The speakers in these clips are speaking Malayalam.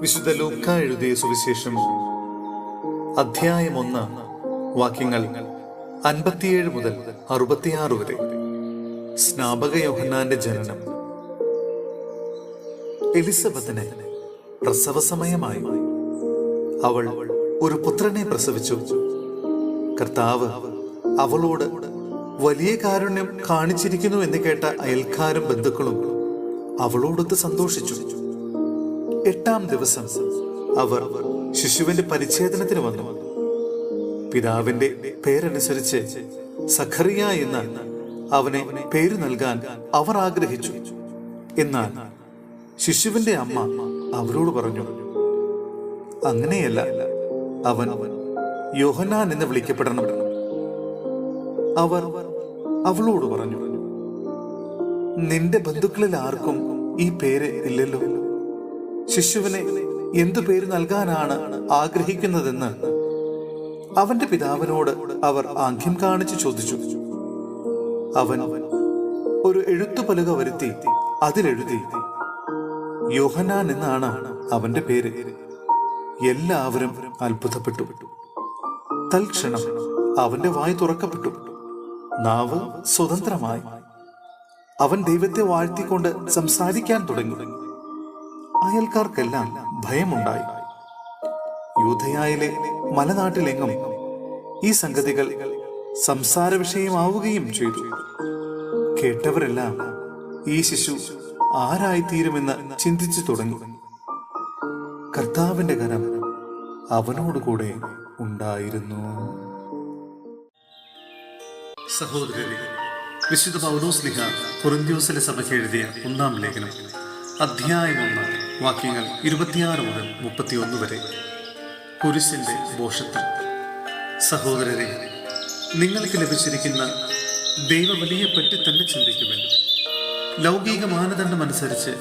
വിശുദ്ധ ലൂക്ക എഴുതിയ സുവിശേഷം അധ്യായം 1 വാക്യങ്ങൾ 57 മുതൽ 66 വരെ. സ്നാപക യോഹന്നാന്റെ ജനനം. എലിസബത്തിന് പ്രസവ സമയമായി. അവൾ ഒരു പുത്രനെ പ്രസവിച്ചു. കർത്താവ് അവളോട് വലിയ കാരുണ്യം കാണിച്ചിരിക്കുന്നു എന്ന് കേട്ട അയൽക്കാരും ബന്ധുക്കളും അവളോടൊത്ത് സന്തോഷിച്ചു. 8-ാം ദിവസം അവർ ശിശുവിന്റെ പരിച്ഛേദനത്തിന് വന്നു. പിതാവിന്റെ പേരനുസരിച്ച് സഖറിയ എന്ന അവനെ പേര് നൽകാൻ അവർ ആഗ്രഹിച്ചു. എന്നാൽ ശിശുവിന്റെ അമ്മ അവരോട് പറഞ്ഞു, അങ്ങനെയല്ല, അവൻ യോഹന്നാൻ എന്ന് വിളിക്കപ്പെടണം. അവർ അവളോട് പറഞ്ഞു, നിന്റെ ബന്ധുക്കളിൽ ആർക്കും ഈ പേര് ഇല്ലല്ലോ. ശിശുവിനെ എന്തു പേര് നൽകാനാണ് ആഗ്രഹിക്കുന്നതെന്ന് അവന്റെ പിതാവിനോട് അവർ ആംഗ്യം കാണിച്ചു ചോദിച്ചു. അവൻ ഒരു എഴുത്തുപലക വരുത്തി അതിലെഴുതി, യോഹന്നാൻ എന്നാണ് അവന്റെ പേര്. എല്ലാവരും അത്ഭുതപ്പെട്ടു. തൽക്ഷണം അവന്റെ വായ് തുറക്കപ്പെട്ടു, നാവ് സ്വതന്ത്രമായി. അവൻ ദൈവത്തെ വാഴ്ത്തിക്കൊണ്ട് സംസാരിക്കാൻ തുടങ്ങി. അയൽക്കാർക്കെല്ലാം ഭയമുണ്ടായി. യൂദയായിലെ മലനാട്ടിലെങ്ങും ഈ സംഗതികൾ സംസാര വിഷയമാവുകയും ചെയ്തു. കേട്ടവരെല്ലാം ഈ ശിശു ആരായിത്തീരുമെന്ന് ചിന്തിച്ചു തുടങ്ങി. കർത്താവിന്റെ കരം അവനോടുകൂടെ ഉണ്ടായിരുന്നു. സഹോദരരെ, വിശുദ്ധ പൗലോസ്ലീഹ കൊരിന്ത്യോസിലെ സഭയ്ക്ക് എഴുതിയ 1-ാം ലേഖനം അധ്യായം 1 വാക്യങ്ങൾ 26 മുതൽ 31 വരെ. കുരിശിന്റെ ഭോഷത്വം. സഹോദരരെ, നിങ്ങൾക്ക് ലഭിച്ചിരിക്കുന്ന ദൈവബലിയെപ്പറ്റി തന്നെ ചിന്തിക്കുവാൻ. ലൗകിക മാനദണ്ഡം അനുസരിച്ച്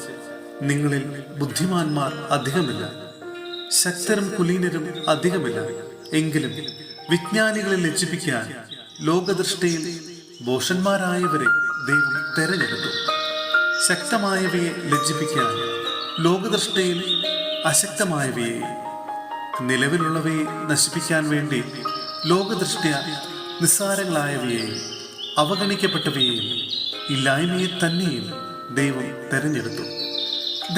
നിങ്ങളിൽ ബുദ്ധിമാന്മാർ അധികമില്ല, ശക്തരും കുലീനരും അധികമില്ല. എങ്കിലും വിജ്ഞാനികളെ ലജ്ജിപ്പിക്കാൻ ലോകദൃഷ്ടിയിൽ ഭോഷന്മാരായവരെ ദൈവം തെരഞ്ഞെടുത്തു. ശക്തമായവയെ ലജ്ജിപ്പിക്കാൻ ലോകദൃഷ്ടിയിൽ അശക്തമായവയെ, നിലവിലുള്ളവയെ നശിപ്പിക്കാൻ വേണ്ടി ലോകദൃഷ്ട്യ നിസ്സാരങ്ങളായവയെയും അവഗണിക്കപ്പെട്ടവയെയും ഇല്ലായ്മയെ തന്നെയും ദൈവം തെരഞ്ഞെടുത്തു.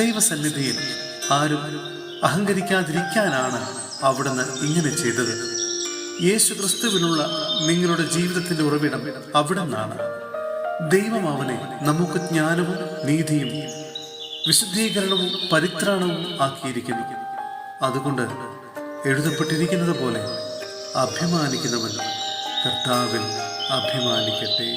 ദൈവസന്നിധിയിൽ ആരും അഹങ്കരിക്കാതിരിക്കാനാണ് അവിടുന്ന് ഇങ്ങനെ ചെയ്തത്. യേശു ക്രിസ്തുവിലുള്ള നിങ്ങളുടെ ജീവിതത്തിന്റെ ഉറവിടം അവിടുന്നാണ്. ദൈവം അവനെ നമുക്ക് ജ്ഞാനവും നീതിയും വിശുദ്ധീകരണവും പരിത്രാണവും ആക്കിയിരിക്കുന്നു. അതുകൊണ്ട് എഴുതപ്പെട്ടിരിക്കുന്നത് പോലെ അഭിമാനിക്കുന്നവൻ കർത്താവിൽ അഭിമാനിക്കട്ടെ.